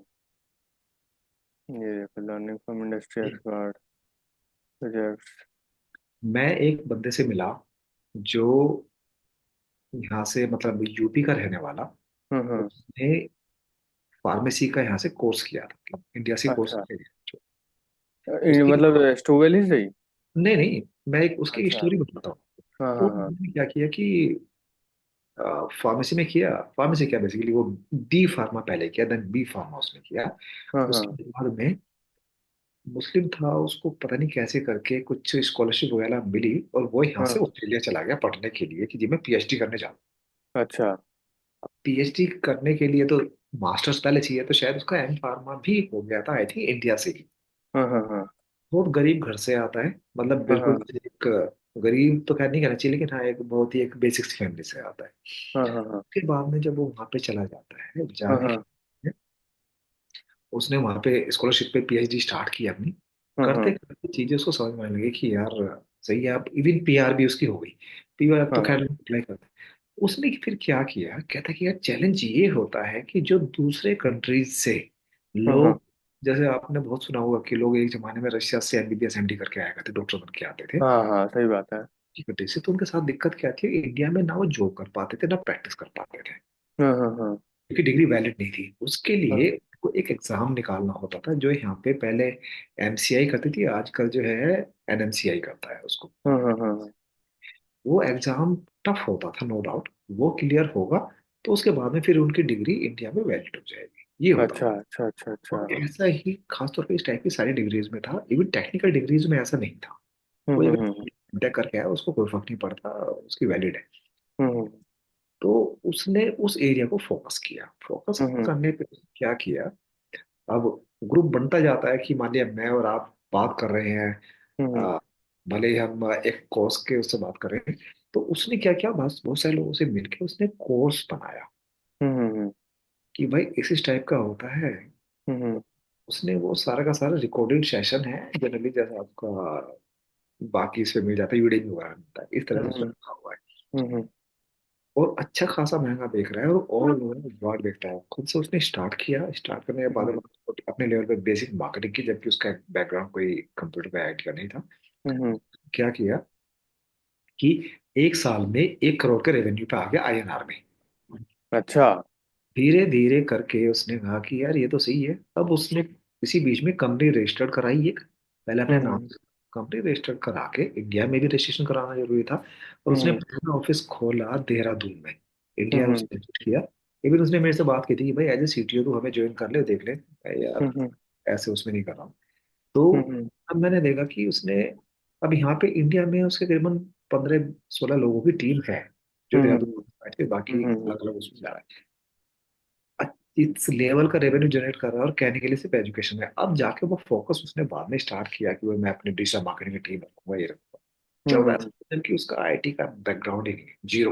ये देखो, learning from industry expert projects. मैं एक बंदे से मिला जो यहाँ से मतलब यूपी का रहने वाला, हम्म उसने फार्मेसी का यहाँ से कोर्स किया था, इंडिया से कोर्स अच्छा। किया। उसकी, मतलब स्टूवेल ही सही। नहीं नहीं, मैं एक उसकी अच्छा। स्टोरी बताता हूँ। हाँ तो हाँ हाँ। उन्होंने क्या किया कि फार्मेसी में किया, फार्मेसी क्या बेसिकली वो डी फार्मा पहले किया, देन बी फार्मा उसने किया। हाँ हाँ उसके बाद में मुस्लिम था, उसको पता नहीं कैसे करके कुछ स्कॉलरशिप वगैरह मिली, और वो यहाँ से हाँ। ऑस्ट्रेलिया चला गया पढ़ने के लिए कि जी मैं पीएचडी करने जा रहा अच्छा। हूँ। पीएचडी करने के लिए तो मास्टर्स पहले चाहिए, तो शायद उसका एम फार्मा भी हो गया था आई थिंक इंडिया से ही। हाँ हाँ हाँ बहुत गरीब घर से आता है, मतलब हाँ बिल्कुल हाँ एक, गरीब तो खैर नहीं कहना चाहिए, लेकिन हाँ एक बहुत ही एक बेसिक फैमिली से आता है। हाँ हाँ हाँ उसके बाद में जब वो वहाँ पे चला जाता है, हाँ जाने हाँ के उसने वहाँ पे स्कॉलरशिप पे पीएचडी स्टार्ट की अपनी। हाँ करते हाँ करते चीजें उसको समझ में आने लगी कि यार सही है, अब इवन पीआर भी उसकी हो गई। पीआर तो हाँ खैर अप्लाई करते हैं। उसने फिर क्या किया, कहता है कि यार चैलेंज ये होता है कि जो दूसरे कंट्रीज से हाँ हाँ लोग, जैसे आपने बहुत सुना होगा कि लोग एक जमाने में रशिया से एमबीबीएस एमडी करके आया करते, डॉक्टर बन के आते थे हाँ हाँ, सही बात है। कंट्री से। तो उनके साथ दिक्कत क्या थी, इंडिया में ना वो जॉब कर पाते थे ना प्रैक्टिस कर पाते थे, हाँ हाँ हाँ क्योंकि डिग्री वैलिड नहीं थी। उसके हाँ लिए को एक एग्जाम निकालना होता था, जो यहाँ पे पहले एमसीआई करती थी, आजकल जो है एनएमसीआई करता है उसको। हाँ हाँ हाँ। वो एग्जाम टफ होता था नो डाउट, वो क्लियर होगा तो उसके बाद में फिर उनकी डिग्री इंडिया में वैलिड हो जाएगी, ये होता अच्छा था। अच्छा अच्छा अच्छा। और ऐसा ही खासतौर पे इस टाइप की सारी डिग्रीज में था, इवन टेक्निकल डिग्रीज में ऐसा नहीं था। कोई अगर हम्म। बीटेक करके आया उसको कोई फर्क नहीं पड़ता, उसकी वैलिड है। हम्म तो उसने उस एरिया को फोकस किया, फोकस हम्म करने पे क्या किया, अब ग्रुप बनता जाता है कि मान लिया मैं और आप बात कर रहे हैं, हम्म आ, भले ही हम एक कोर्स के उससे बात कर रहे हैं, तो उसने क्या किया, बस बहुत सारे लोगों से मिलकर उसने कोर्स बनाया हम्म कि भाई इस टाइप का होता है। हम्म उसने वो सारा का सारा रिकॉर्डेड सेशन है जनरली, जैसा आपका बाकी इसमें मिल जाता है, यूडेमी वगैरह मिलता है, इस तरह से उसने हम्म रखा हुआ है। हम्म और अच्छा खासा महंगा बेच रहा है, और लोगों ने रिवॉर्ड बेचता है खुद से। उसने स्टार्ट किया, स्टार्ट करने के बाद में अपने लेवल पे बेसिक मार्केटिंग की, जबकि उसका बैकग्राउंड कोई कंप्यूटर का आइडिया नहीं था। हम्म। क्या किया कि एक साल में 1 करोड़ के रेवेन्यू पे आ गया आईएनआर में। अच्छा। धीरे धीरे करके उसने कहा कि यार ये तो सही है। अब उसने इसी बीच में कंपनी रजिस्टर्ड कराई एक, पहले अपने नाम हम्म से कंपनी रजिस्टर्ड करा के, इंडिया में भी रजिस्ट्रेशन कराना जरूरी था, और उसने हम्म अपना ऑफिस खोला देहरादून में। इंडिया में हम्म उसने visit किया। इवन उसने मेरे से बात की थी कि भाई एज ए सीटीओ तो हमें ज्वाइन कर ले, देख ले। मैं यार हम्म ऐसे उसमें नहीं कर रहा हूँ। तो हम्म अब मैंने देखा कि उसने, अब यहाँ पे इंडिया में उसके करीबन 15-16 लोगों की टीम है जो देहरादून हम्म में बैठ के बाकी हम्म अलग अलग उसमें जा रहा है। इस लेवल का रेवेन्यू जनरेट कर रहा है, और कहने के लिए सिर्फ एजुकेशन में। अब जाके वो फोकस उसने बाद में स्टार्ट किया कि वो मैं अपनी डिजिटल मार्केटिंग की टीम रखूंगा, ये रखूंगा। जब हम्म। ऐसा कि उसका आईटी का बैकग्राउंड ही नहीं है, जीरो।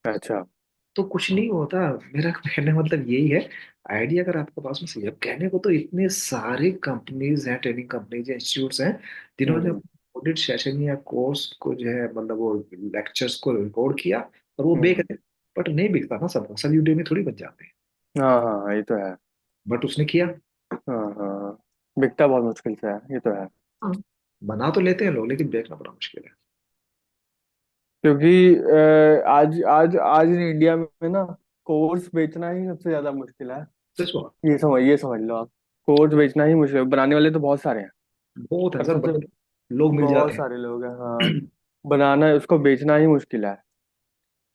अच्छा। तो कुछ नहीं होता। मेरा कहने का मतलब यही है, आइडिया अगर आपके पास में सही है, कहने को तो इतने सारे कंपनीज हैं, ट्रेनिंग कंपनीज इंस्टीट्यूट्स हैं, जिन्होंने हम्म ऑडिट सेशन या कोर्स को जो है, मतलब वो लेक्चर्स को रिकॉर्ड किया और वो बेच हम्म। रहे। बट नहीं बिकता ना सबका, सब यूट्यूब में थोड़ी बच जाते हैं। हाँ हाँ हाँ, ये तो है। बट उसने किया। हाँ हाँ हाँ। बिकता बहुत मुश्किल से है, ये तो है। हाँ, बना तो लेते हैं लोग, लेकिन बेचना बड़ा मुश्किल है। क्योंकि आज आज आज इंडिया में ना कोर्स बेचना ही सबसे ज्यादा मुश्किल है। सच बात। ये समझ लो आप। कोर्स बेचना ही मुश्किल है, बनाने वाले तो बहुत सारे हैं। बहुत है पर सर, सबसे बट लोग मिल बहुत जाते सारे लोग हैं, हाँ। हैं। बनाना उसको बेचना ही मुश्किल है।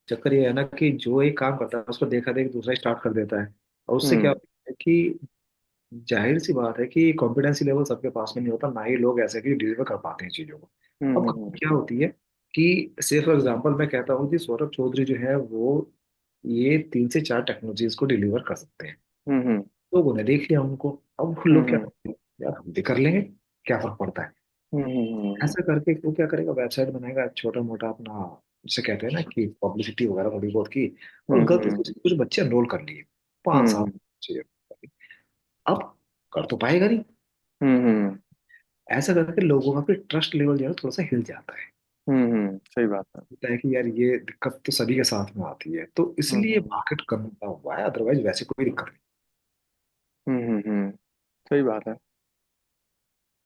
चक्कर ये है ना कि जो एक काम करता है उसको देखा देख दूसरा स्टार्ट कर देता है, और उससे क्या हम्म होता है कि जाहिर सी बात है कि कॉन्फिडेंस लेवल सबके पास में नहीं होता, ना ही लोग ऐसे कि डिलीवर कर पाते हैं चीजों को। अब हम्म क्या होती है कि से फॉर एग्जाम्पल मैं कहता हूँ कि सौरभ चौधरी जो है वो ये 3 से 4 टेक्नोलॉजीज को डिलीवर कर सकते हैं। हम्म लोगों ने देख लिया उनको, अब वो लोग क्या हम्म करते हैं, यार हम भी कर लेंगे, क्या फर्क पड़ता है। हम्म ऐसा करके वो क्या करेगा, वेबसाइट बनाएगा छोटा मोटा अपना, जिसे कहते हैं ना कि पब्लिसिटी वगैरह थोड़ी बहुत की, और गलती हम्म से कुछ बच्चे एनरोल कर लिए, 5 साल हम्म बच्चे। अब कर तो पाएगा नहीं। हम्म ऐसा करके लोगों का फिर ट्रस्ट लेवल जो है थोड़ा सा हिल जाता है। सही बात है। होता है कि यार ये दिक्कत तो सभी के साथ में आती है, तो इसलिए हम्म मार्केट कम हुआ है, अदरवाइज वैसे कोई दिक्कत नहीं। सही बात है।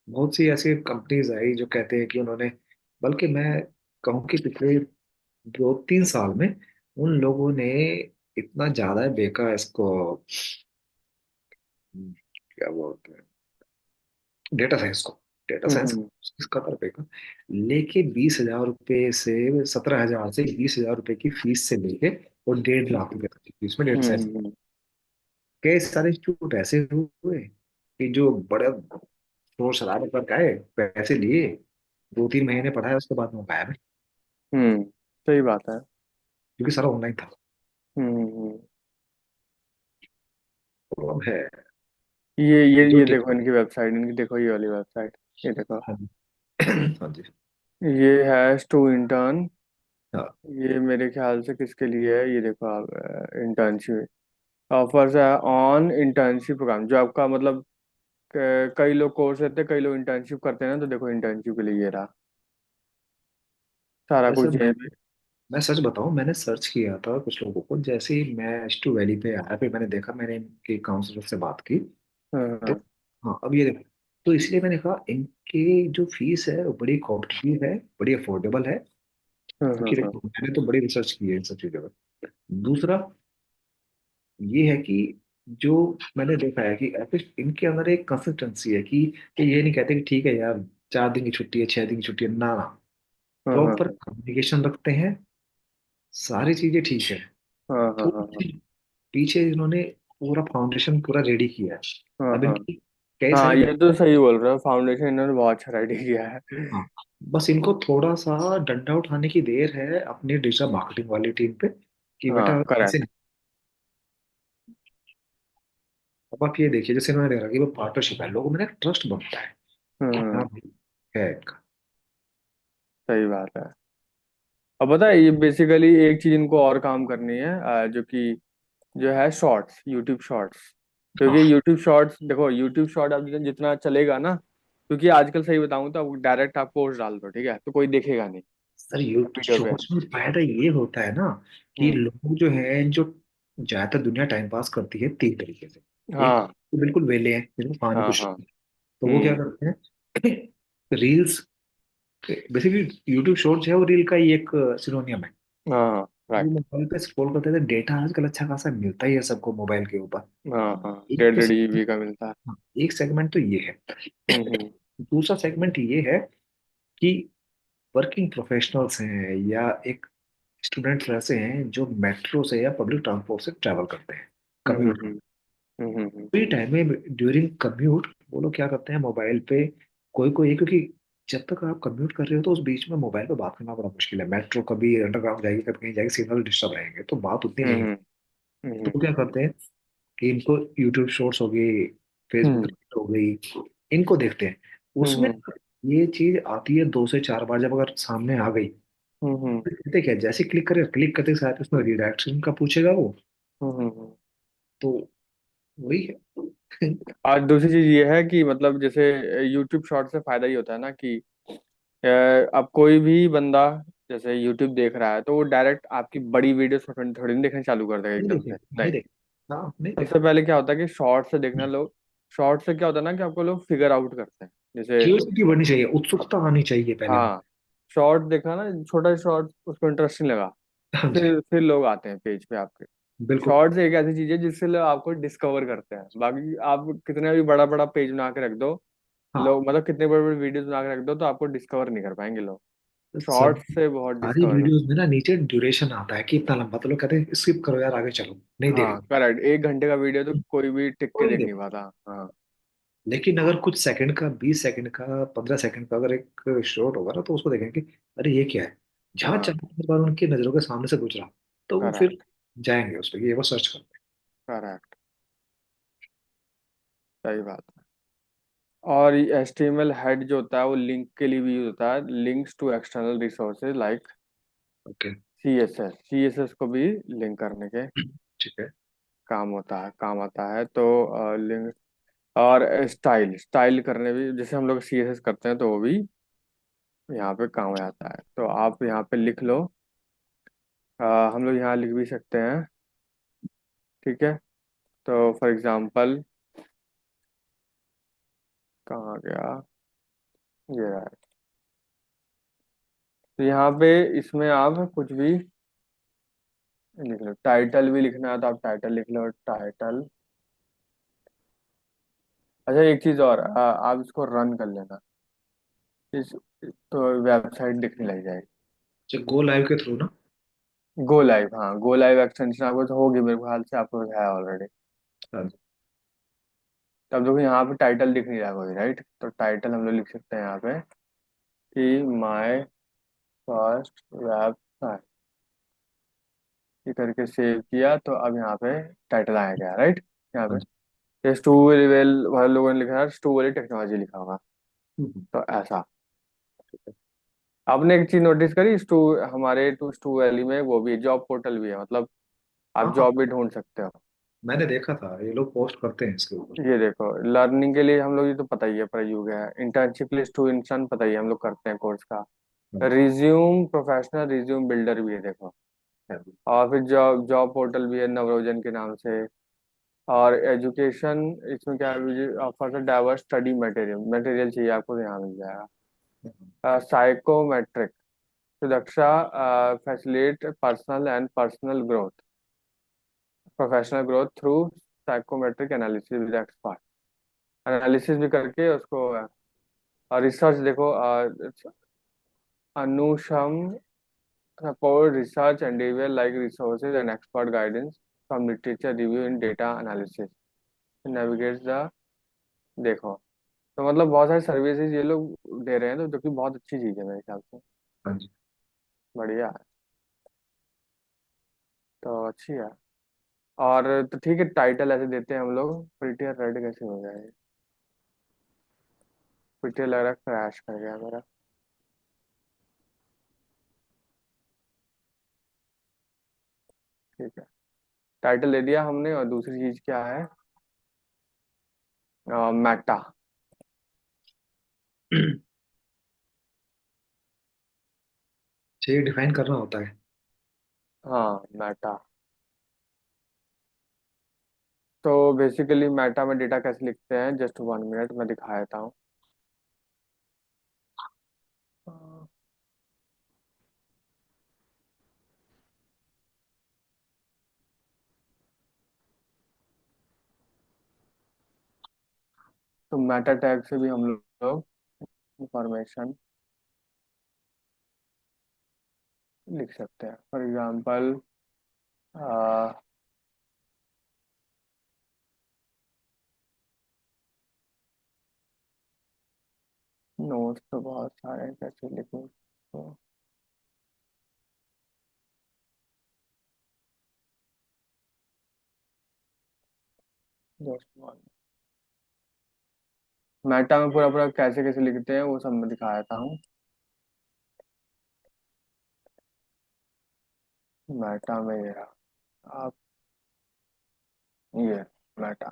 बहुत सी ऐसी कंपनीज आई जो कहते हैं कि उन्होंने, बल्कि मैं कहूँ कि पिछले 2-3 साल में उन लोगों ने इतना ज्यादा बेका इसको क्या बोलते हैं, डेटा साइंस को, डेटा साइंस हम्म इसका कर देगा। लेके 20,000 रुपये से, 17,000 से 20,000 रुपये की फीस से लेके और 1.5 लाख रुपए तक की फीस में डेटा साइंस। हम्म कई सारे इंस्टीट्यूट ऐसे हुए कि जो बड़े शोर शराबे पर गए, पैसे लिए, 2-3 महीने पढ़ाया, उसके बाद वो गायब है, सही बात है। क्योंकि सारा ऑनलाइन था। हम्म। तो अब है जो ये टी। देखो इनकी वेबसाइट, इनकी देखो ये वाली वेबसाइट, ये देखो। हाँ जी। हाँ जी। ये है टू इंटर्न। हाँ। ये मेरे ख्याल से किसके लिए है, ये देखो आप, इंटर्नशिप ऑफर्स है ऑन इंटर्नशिप प्रोग्राम, जो आपका मतलब कई लोग कोर्स करते हैं, कई लोग इंटर्नशिप करते हैं ना, तो देखो इंटर्नशिप के लिए ये रहा सारा वैसे कुछ ये भी। मैं सच बताऊं, मैंने सर्च किया था कुछ लोगों को, जैसे ही मैं H2 वैली पे आया, फिर मैंने देखा, मैंने इनके काउंसलर से बात की। हाँ तो हाँ हाँ, अब ये देखो, तो इसलिए मैंने कहा इनकी जो फीस है वो बड़ी कॉम्पिटिटिव है, बड़ी अफोर्डेबल है। हाँ हाँ क्योंकि हाँ देखो, मैंने तो बड़ी रिसर्च की है इन सब चीजों पर। दूसरा ये है कि जो मैंने देखा है कि एटलीस्ट इनके अंदर एक कंसिस्टेंसी है कि ये नहीं कहते कि ठीक है यार, 4 दिन की छुट्टी है, 6 दिन की छुट्टी है, ना ना, हाँ हाँ प्रॉपर हाँ कम्युनिकेशन रखते हैं, सारी चीजें ठीक है। हाँ हाँ हाँ हाँ थोड़ी पीछे इन्होंने पूरा फाउंडेशन पूरा रेडी किया है। हाँ अब हाँ इनकी कई हाँ, सारी ये तो सही बोल रहे हो, फाउंडेशन इन्होंने बहुत अच्छा रेडी किया है। हाँ, बस इनको थोड़ा सा डंडा उठाने की देर है अपनी डिजिटल मार्केटिंग वाली टीम पे, कि बेटा हाँ ऐसे करेक्ट। नहीं। अब आप ये देखिए, जैसे इन्होंने देखा कि वो पार्टनरशिप है, लोगों में ना ट्रस्ट बनता है कि हाँ हम्म, भाई, है इनका। सही बात है। अब पता है, ये बेसिकली एक चीज इनको और काम करनी है, जो कि जो है शॉर्ट्स, यूट्यूब शॉर्ट्स। क्योंकि हाँ यूट्यूब शॉर्ट्स देखो, यूट्यूब शॉर्ट अब जितना चलेगा ना, क्योंकि आजकल सही बताऊं तो डायरेक्ट आप पोस्ट डाल दो, ठीक है, तो कोई देखेगा नहीं सर, यूट्यूब वीडियो पे। शॉर्ट्स में फायदा ये होता है ना कि हम्म। लोग जो है, जो ज्यादातर दुनिया टाइम पास करती है 3 तरीके से। एक हाँ तो बिल्कुल वेले हैं, जिनको पानी हाँ कुछ हाँ। नहीं है, तो वो क्या हम्म। करते हैं, रील्स। बेसिकली यूट्यूब शॉर्ट्स है वो रील का ही एक सिनोनियम है। हाँ वो राइट। मोबाइल पे स्क्रॉल करते थे, डेटा आजकल अच्छा खासा मिलता ही है सबको मोबाइल के ऊपर। हाँ हाँ, एक डेढ़ तो डेढ़ जीबी का मिलता है। हाँ, एक सेगमेंट तो ये है। हम्म। दूसरा सेगमेंट ये है कि वर्किंग प्रोफेशनल्स हैं या एक स्टूडेंट्स ऐसे हैं जो मेट्रो से या पब्लिक ट्रांसपोर्ट से ट्रैवल करते हैं, हम्म कम्यूट हम्म करते हम्म हैं। फ्री टाइम में ड्यूरिंग कम्यूट वो लोग क्या करते हैं, मोबाइल पे कोई कोई, क्योंकि जब तक आप कम्यूट कर रहे हो तो उस बीच में मोबाइल पे बात करना बड़ा मुश्किल है। मेट्रो कभी अंडरग्राउंड जाएगी, कभी कहीं जाएगी, सिग्नल डिस्टर्ब रहेंगे, तो बात उतनी नहीं हम्म होती। तो वो क्या हम्म करते हैं कि इनको यूट्यूब शॉर्ट्स हो गई, फेसबुक हम्म रील हो गई, इनको देखते हैं। उसमें हम्म ये चीज आती है 2 से 4 बार, जब अगर सामने आ गई, हम्म फिर कहते क्या है, जैसे क्लिक करते साथ उसमें रिडैक्शन का पूछेगा वो। हम्म। तो वही है। और दूसरी चीज ये है कि मतलब जैसे यूट्यूब शॉर्ट से फायदा ये होता है ना कि अब कोई भी बंदा जैसे यूट्यूब देख रहा है, तो वो डायरेक्ट आपकी बड़ी वीडियो थोड़ी थोड़ी नहीं देखना चालू कर देगा नहीं एकदम से, देखेगा, नहीं नहीं। देखेगा, हाँ नहीं सबसे देखेगा। पहले क्या होता है कि शॉर्ट से देखना लोग, शॉर्ट से क्या होता है ना कि आपको लोग फिगर आउट करते हैं, जैसे। क्यूरियोसिटी बढ़नी चाहिए, उत्सुकता आनी चाहिए पहले उनको। हाँ, शॉर्ट देखा ना, छोटा शॉर्ट उसको इंटरेस्टिंग लगा, हाँ जी। फिर लोग आते हैं पेज पे आपके। बिल्कुल। शॉर्ट्स एक ऐसी चीज है जिससे लोग आपको डिस्कवर करते हैं, बाकी आप कितने भी बड़ा बड़ा पेज बना के रख दो, हाँ, लोग मतलब कितने बड़े बड़े वीडियोस बना के रख दो, तो आपको डिस्कवर नहीं कर पाएंगे लोग। तो सब शॉर्ट्स से बहुत सारी डिस्कवर कर। वीडियोस में ना नीचे ड्यूरेशन आता है कि इतना लंबा, तो लोग कहते हैं स्किप करो यार, आगे चलो, नहीं हाँ देखना। करेक्ट, 1 घंटे का वीडियो तो कोई भी टिक के कोई नहीं देख नहीं देखता। पाता। हाँ लेकिन अगर कुछ सेकंड का, 20 सेकंड का, 15 सेकंड का अगर एक शॉट होगा ना, तो उसको देखेंगे, अरे ये क्या है, जहाँ हाँ 4 बार उनकी नजरों के सामने से गुजरा, तो वो फिर करेक्ट जाएंगे उस पर, ये वो सर्च करते करेक्ट, सही बात है। और HTML हेड जो होता है वो लिंक के लिए भी यूज होता है, links to external resources like हैं। ओके। CSS को भी लिंक करने के ठीक है। काम आता है, तो लिंक। और स्टाइल स्टाइल करने भी, जैसे हम लोग CSS करते हैं, तो वो भी यहाँ पे काम में आता है, तो आप यहाँ पे लिख लो। हम लोग यहाँ लिख भी सकते हैं, ठीक है। तो फॉर एग्जांपल, कहाँ गया, ये रहा है। तो यहाँ पे इसमें आप कुछ भी लिख लो, टाइटल भी लिखना है तो आप टाइटल लिख लो, टाइटल अच्छा एक चीज और, आप इसको रन कर लेना, इस तो वेबसाइट दिखने लग जाएगी। जो गो लाइव के थ्रू ना? गो लाइव, हाँ गो लाइव एक्सटेंशन आपको तो होगी मेरे ख्याल से, आपको है ऑलरेडी। हाँ। तब देखो यहाँ पे टाइटल दिख नहीं रहा कोई, राइट? तो टाइटल हम लोग लिख सकते हैं यहाँ पे कि माय फर्स्ट वेबसाइट, ये करके सेव किया तो अब यहाँ पे टाइटल आ गया, राइट? यहाँ हाँ पे जी। ये स्टूवेल वाले लोगों ने लिखा है, स्टूवेल टेक्नोलॉजी लिखा होगा। हम्म। तो ऐसा, आपने एक चीज नोटिस करी, स्टू हमारे टू स्टू वैली में वो भी जॉब पोर्टल भी है, मतलब हाँ आप हाँ, जॉब भी ढूंढ सकते हो। मैंने देखा था ये लोग पोस्ट करते हैं इसके ऊपर। ये देखो, लर्निंग के लिए हम लोग, ये तो पता ही है प्रयोग है, इंटर्नशिप लिस्ट टू इंसान पता ही है हम लोग करते हैं कोर्स का। हाँ जी। रिज्यूम प्रोफेशनल रिज्यूम बिल्डर भी है देखो। हाँ जी। और फिर जॉब जॉब पोर्टल भी है नवरोजन के नाम से। और एजुकेशन, इसमें क्या है, offer diverse study material, material चाहिए आपको तो यहाँ मिल जाएगा। साइकोमेट्रिक सुरक्षा, facilitate personal and personal growth, professional growth through psychometric analysis with expert, analysis भी करके उसको। और रिसर्च देखो, अनुशम support research endeavor like resources and expert guidance from literature review in data analysis, navigates the, देखो, तो मतलब बहुत सारी सर्विसेज ये लोग दे रहे हैं, तो जो कि बहुत अच्छी चीज़ है मेरे ख्याल से। हाँ जी। बढ़िया है। तो अच्छी है। और तो ठीक है, टाइटल ऐसे देते हैं हम लोग, प्रिटियर रेड कैसे हो जाए? प्रिटियर लग रहा है क्रैश कर गया मेरा। ठीक है, टाइटल दे दिया हमने, और दूसरी चीज़ क्या है? मेटा। ये डिफाइन करना होता है। हाँ मेटा। तो बेसिकली मेटा में डेटा कैसे लिखते हैं, जस्ट 1 मिनट मैं दिखा देता हूँ। तो मेटा टैग से भी हम लोग इंफॉर्मेशन लिख सकते हैं, फॉर एग्जांपल नोट्स तो बहुत सारे हैं, कैसे लिखूं तो। जस्ट वन, मेटा में पूरा पूरा कैसे कैसे लिखते हैं वो सब मैं दिखा देता हूँ। मेटा में ये रहा, आप, ये मेटा।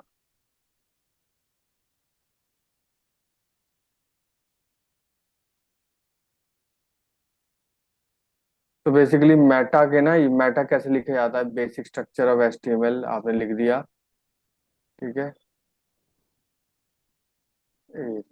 तो बेसिकली मेटा के ना, ये मेटा कैसे लिखा जाता है, बेसिक स्ट्रक्चर ऑफ एचटीएमएल आपने लिख दिया, ठीक है। ए,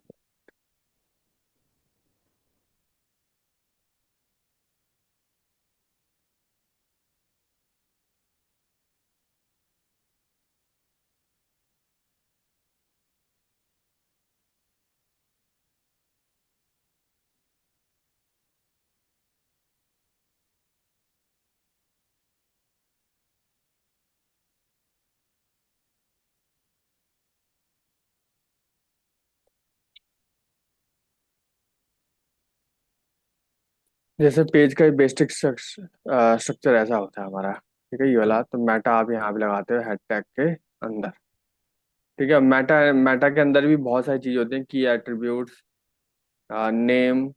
जैसे पेज का बेसिक स्ट्रक्चर ऐसा होता है हमारा, ठीक है, ये वाला। तो मेटा आप यहाँ पे लगाते हो हेड टैग के अंदर, ठीक है। मेटा मेटा के अंदर भी बहुत सारी चीजें होती हैं, की एट्रीब्यूट्स, नेम,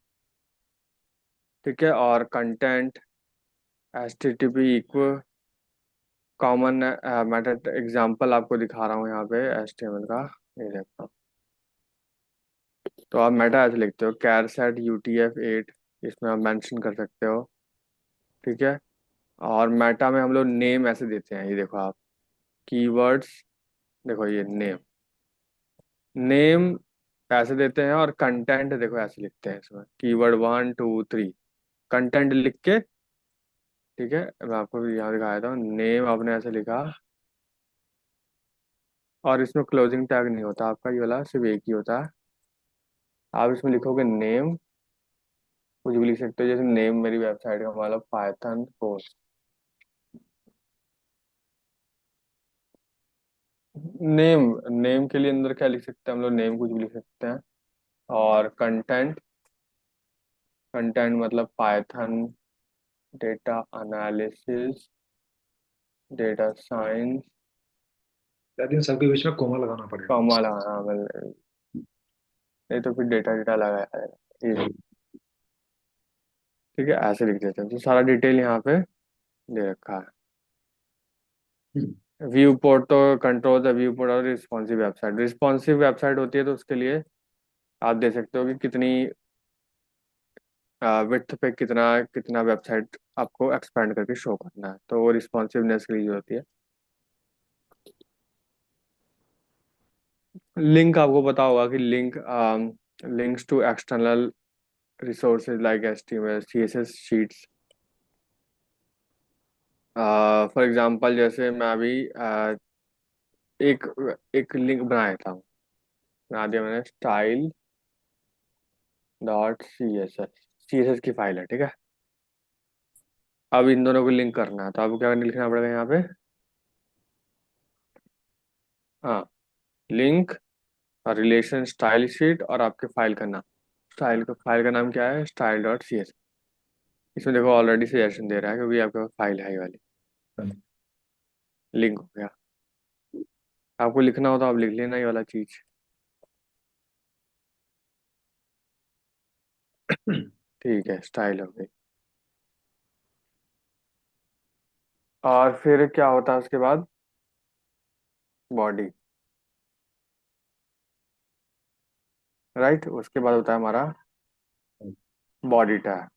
ठीक है, और content, H T T P equiv, common. Meta example आपको दिखा रहा हूँ यहाँ पे एच टी एम एल का, ये देखो। तो आप मेटा ऐसे लिखते हो, कैर सेट UTF-8, इसमें आप मेंशन कर सकते हो, ठीक है। और मेटा में हम लोग नेम ऐसे देते हैं, ये देखो आप, कीवर्ड्स, देखो ये नेम, नेम ऐसे देते हैं। और कंटेंट देखो ऐसे लिखते हैं, इसमें कीवर्ड 1 2 3 कंटेंट लिख के, ठीक है। मैं आपको भी यहाँ दिखाया था, नेम आपने ऐसे लिखा, और इसमें क्लोजिंग टैग नहीं होता आपका, ये वाला सिर्फ एक ही होता है। आप इसमें लिखोगे नेम, कुछ भी लिख सकते हो, जैसे नेम मेरी वेबसाइट का मतलब पाइथन कोर्स। नेम, नेम के लिए अंदर क्या लिख सकते हैं हम लोग, नेम कुछ भी लिख सकते हैं। और कंटेंट, कंटेंट मतलब Python data analysis, data science. लेकिन सबके बीच में कोमा लगाना पड़ेगा। कॉमा लगाना मतलब, नहीं तो फिर डेटा डेटा लगाया जाएगा ये। ठीक है, ऐसे लिख देते हैं तो सारा डिटेल यहाँ पे दे रखा है। हम्म। व्यू पोर्ट तो कंट्रोल द व्यू पोर्ट और रिस्पॉन्सिव वेबसाइट, रिस्पॉन्सिव वेबसाइट होती है तो उसके लिए आप दे सकते हो कि कितनी विड्थ पे कितना कितना वेबसाइट आपको एक्सपेंड करके शो करना है, तो वो रिस्पॉन्सिवनेस के लिए होती है। लिंक आपको पता होगा कि link, links to external resources like HTML CSS sheets. For example जैसे मैं अभी एक एक लिंक बनाया था, बना दिया मैंने, style.css, CSS की फाइल है, ठीक है। अब इन दोनों को लिंक करना है तो आपको क्या लिखना पड़ेगा यहाँ पे, हाँ, लिंक और रिलेशन स्टाइल शीट और आपके फाइल का नाम। फाइल का नाम क्या है, style.css। इसमें देखो ऑलरेडी सजेशन दे रहा है क्योंकि आपके पास फाइल है ये वाली। लिंक हो गया। आपको लिखना हो तो आप लिख लेना ये वाला चीज। ठीक है, स्टाइल हो गई। और फिर क्या होता है उसके बाद, बॉडी। राइट, उसके बाद होता है हमारा body tag.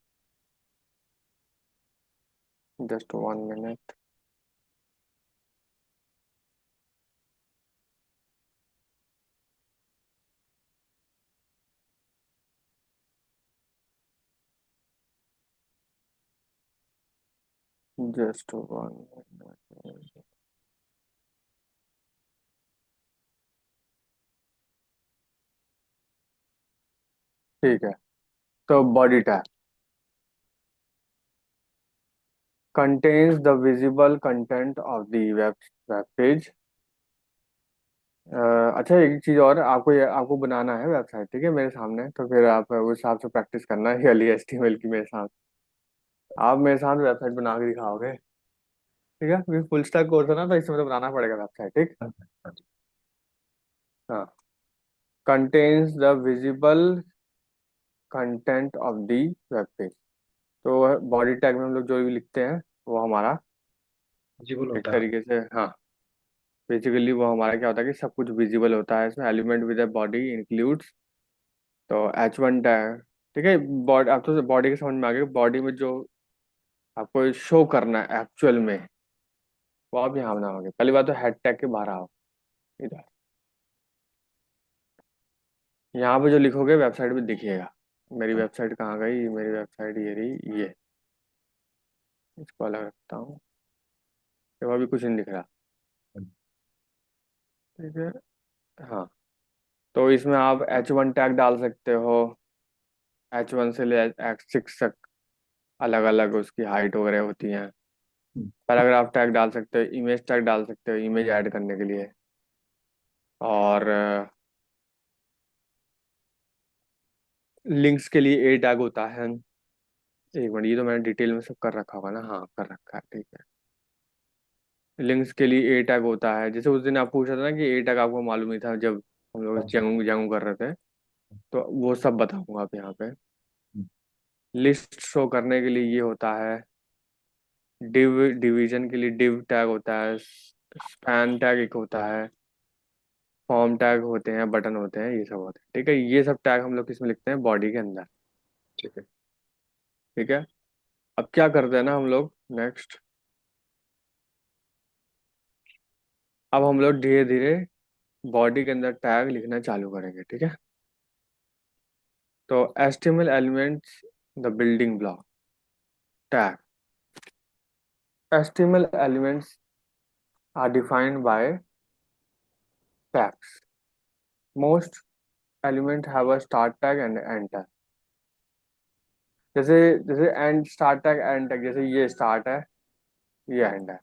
Just 1 minute. Just 1 minute. ठीक है, तो body tag contains the visible content of the web page। अच्छा, एक चीज और, आपको बनाना है वेबसाइट, ठीक है, मेरे सामने, तो फिर आप उस हिसाब से प्रैक्टिस करना है, ये HTML की मेरे साथ। आप मेरे साथ वेबसाइट बना के दिखाओगे, ठीक है, क्योंकि फुल स्टैक कोर्स है ना, तो इसमें तो बनाना पड़ेगा वेबसाइट, ठीक। हाँ, contains the visible content of the web page. तो बॉडी टैग में हम लोग जो भी लिखते हैं वो हमारा विजिबल एक होता है। तरीके से, हाँ, बेसिकली वो हमारा क्या होता है कि सब कुछ विजिबल होता है इसमें। एलिमेंट विद बॉडी इंक्लूड्स, तो H1 टैग, ठीक है। बॉडी, आप तो बॉडी के समझ में आ गए, बॉडी में जो आपको शो करना है एक्चुअल में, वो आप यहाँ बनाओगे। पहली बात तो हेड टैग के बाहर आओ, इधर, यहाँ पे जो लिखोगे वेबसाइट पे दिखेगा। मेरी वेबसाइट कहाँ गई, मेरी वेबसाइट ये रही, ये, इसको अलग रखता हूँ, देखो अभी कुछ नहीं दिख रहा, ठीक है। हाँ, तो इसमें आप H1 टैग डाल सकते हो, H1 से ले H6 तक, अलग अलग उसकी हाइट वगैरह होती है। पैराग्राफ टैग डाल सकते हो, इमेज टैग डाल सकते हो इमेज ऐड करने के लिए। और लिंक्स के लिए A टैग होता है। एक मिनट, ये तो मैंने डिटेल में सब कर रखा होगा ना, हाँ कर रखा है, ठीक है। लिंक्स के लिए A टैग होता है, जैसे उस दिन आप पूछ रहे थे ना कि A टैग आपको मालूम नहीं था जब हम लोग जंग जंग कर रहे थे, तो वो सब बताऊंगा आप यहाँ पे। लिस्ट शो करने के लिए ये होता है। डिवीजन के लिए डिव टैग होता है। स्पैन टैग एक होता है। फॉर्म टैग होते हैं, बटन होते हैं, ये सब होते हैं, ठीक है। ये सब टैग हम लोग किसमें लिखते हैं, बॉडी के अंदर, ठीक है। ठीक है। अब क्या करते हैं ना हम लोग, नेक्स्ट, अब हम लोग धीरे धीरे बॉडी के अंदर टैग लिखना चालू करेंगे, ठीक है। तो HTML elements, the building block, tag. HTML elements are defined by tags. Most element have a start tag and end tag. जैसे जैसे and start tag and tag, जैसे ये स्टार्ट है, ये एंड है।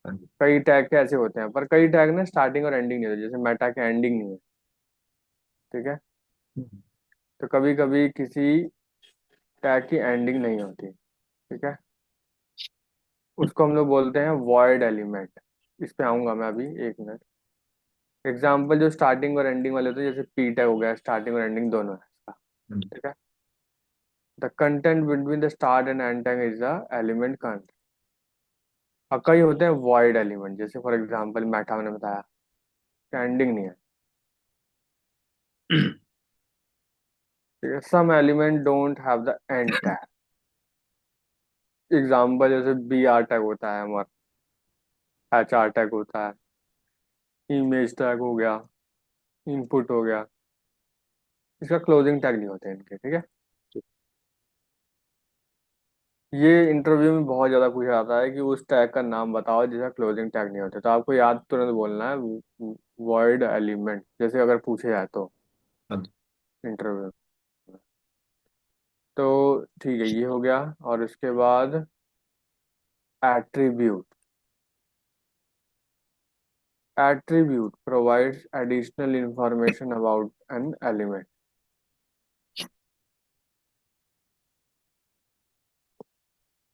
हाँ जी। कई टैग के ऐसे होते हैं, पर कई टैग ना स्टार्टिंग और एंडिंग नहीं होते, जैसे मेटा के एंडिंग नहीं है। ठीक है। हम्म, तो कभी कभी किसी टैग की एंडिंग नहीं होती। ठीक है। उसको हम लोग बोलते हैं वॉइड एलिमेंट। इस पे आऊंगा मैं अभी, एक मिनट। एग्जाम्पल जो स्टार्टिंग और एंडिंग वाले होते हैं, जैसे पी टैग हो गया, स्टार्टिंग और एंडिंग दोनों है इसका। हाँ जी। ठीक है। The content between the start and end tag is the element content. और कई होते हैं वॉइड एलिमेंट, जैसे फॉर एग्जाम्पल मेटा मैंने बताया, एंडिंग नहीं है। ठीक है। Some element don't have the end tag. Example जैसे बी आर टैग होता है हमारा, एच आर टैग होता है, इमेज टैग हो गया, इनपुट हो गया। इसका क्लोजिंग टैग नहीं होते इनके। ठीक है। ये इंटरव्यू में बहुत ज्यादा पूछा जाता है कि उस टैग का नाम बताओ जिसका क्लोजिंग टैग नहीं होता, तो आपको याद तुरंत बोलना है वॉइड एलिमेंट, जैसे अगर पूछे जाए तो हाँ जी। इंटरव्यू में। तो ठीक है, ये हो गया। और इसके बाद attribute. Attribute provides additional information about an element.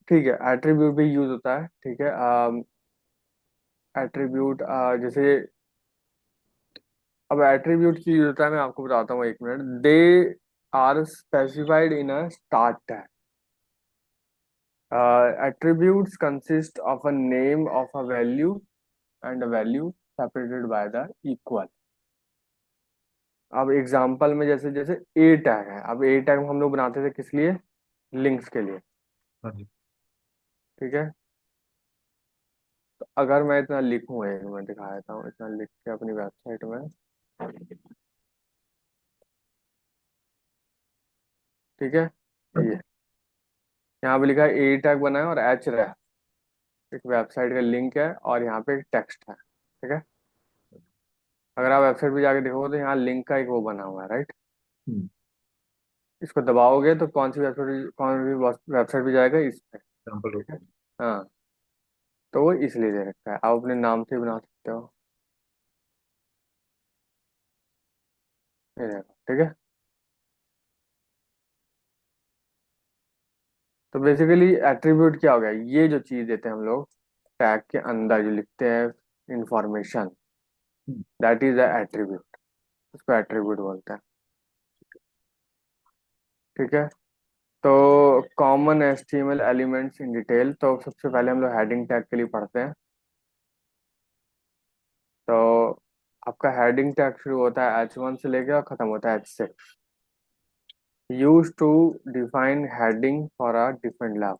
ठीक है। एट्रीब्यूट भी यूज होता है। ठीक है। एट्रीब्यूट जैसे, अब एट्रीब्यूट की यूज होता है, मैं आपको बताता हूँ, एक minute. They are specified in a start tag. Attributes consist of a name of a value and a value separated by the equal। अब एग्जाम्पल में जैसे जैसे ए टैग है, अब ए टैग हम लोग बनाते थे किस लिए? लिंक्स के लिए। हाँ जी। ठीक है। तो अगर मैं इतना लिखूं, एक मैं दिखा देता हूँ, इतना लिख के अपनी वेबसाइट में। ठीक है। हाँ ये जी। यहाँ पे लिखा है ए टैग बना है और एच रहा है, एक वेबसाइट का लिंक है, और यहाँ पे एक टेक्स्ट है। ठीक है। अगर आप वेबसाइट पे जाके देखोगे तो यहाँ लिंक का एक वो बना हुआ है, राइट। इसको दबाओगे तो कौन सी वेबसाइट पे जाएगा? इस पे। एग्जाम्पल ठीक है। होता है। हाँ। तो वो इसलिए दे रखा है, आप अपने नाम से बना सकते हो। ये देखो। ठीक है। तो बेसिकली एट्रीब्यूट क्या हो गया? ये जो चीज देते हैं हम लोग टैग के अंदर जो लिखते हैं information, that is the attribute. उसको एट्रीब्यूट बोलते हैं। ठीक है। तो common HTML elements in detail, तो सबसे पहले हम लोग हेडिंग टैग के लिए पढ़ते हैं। तो आपका हेडिंग टैग शुरू होता है H1 से लेके और खत्म होता है H6। Use to define heading for a different lab.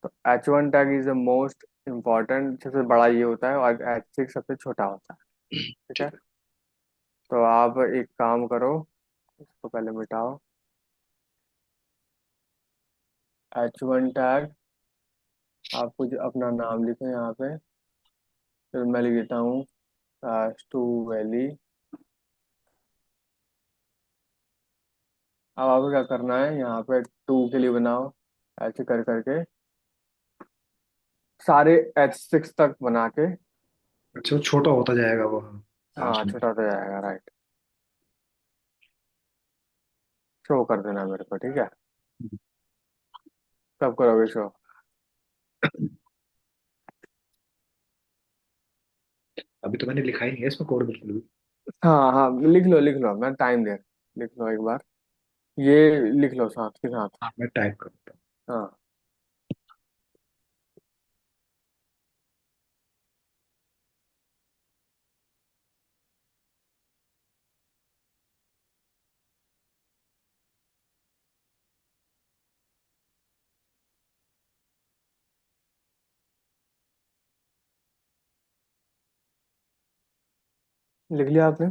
तो H1 tag is the most important, सबसे बड़ा ये होता है, और H6 सबसे छोटा होता है। ठीक है। ठीक है। तो आप एक काम करो, इसको पहले मिटाओ। H1 टैग, आप कुछ अपना नाम लिखो यहाँ पे। फिर मैं लिख देता हूँ टू वैली। अब आपको क्या करना है, यहाँ पे टू के लिए बनाओ, ऐसे कर करके सारे H6 तक बना के। अच्छा, वो छोटा होता जाएगा वो, हाँ। हाँ, लास्ट में। छोटा हो जाएगा, राइट। शो कर देना मेरे को, ठीक है। कब करोगे शो? अभी तो मैंने लिखा ही नहीं है इसमें कोड बिल्कुल भी। हाँ हाँ, लिख लो, मैं टाइम दे, लिख लो एक बार, ये लिख लो साथ के साथ। हाँ, मैं टाइप करता हूँ। हाँ, लिख लिया आपने?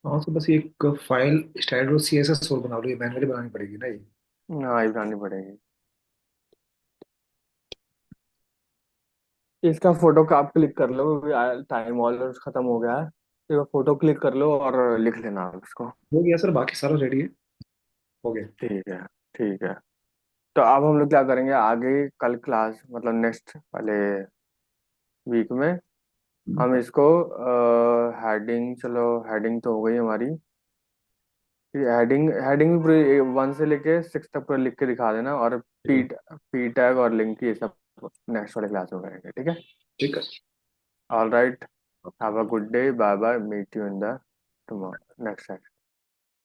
हाँ, तो बस एक फाइल स्टाइल और CSS और बना लो, ये मैनुअली बनानी पड़ेगी ना ये। हाँ, ये बनानी पड़ेगी। इसका फोटो का आप क्लिक कर लो, टाइम ऑलमोस्ट खत्म हो गया है, तो फोटो क्लिक कर लो और लिख लेना आप इसको। हो गया सर, बाकी सारा रेडी है। हो गया। ठीक है, ठीक है। तो अब हम लोग क्या करेंगे आगे, कल क्लास मतलब नेक्स्ट वाले वीक में हम इसको हेडिंग, चलो हेडिंग तो हो गई हमारी। हेडिंग हेडिंग भी पूरी 1 से लेके 6 तक पूरा लिख के दिखा देना, और ठीक पी है। पी टैग और लिंक ये सब नेक्स्ट वाले क्लास में करेंगे, ठीक है। ठीक है। All right, have a good day, bye bye, meet you in the tomorrow next